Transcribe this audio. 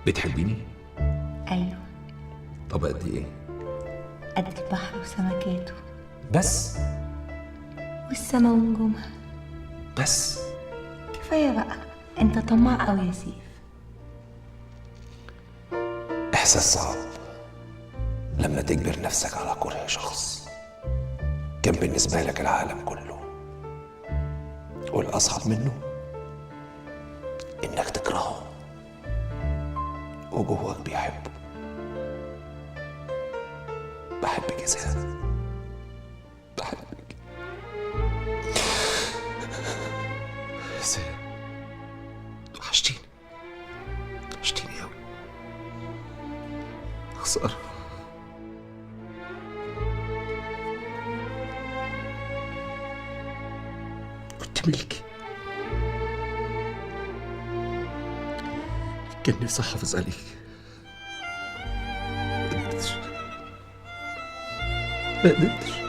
بتحبيني؟ أيوة. طب قد ايه؟ قد البحر وسمكاته بس؟ والسما ونجومها. بس؟ كفاية بقى، انت طماع أوي يا سيف. إحساس صعب لما تجبر نفسك على كره شخص كان بالنسبة لك العالم كله، والأصعب منه إنك تكرهه وجواك بيحبه. بحبك يا سهام، بحبك يا سهام. وحشتيني، وحشتيني أوي. خسارة. كنت ملكي، كان نفسي أحافظ عليك. ما قدرتش.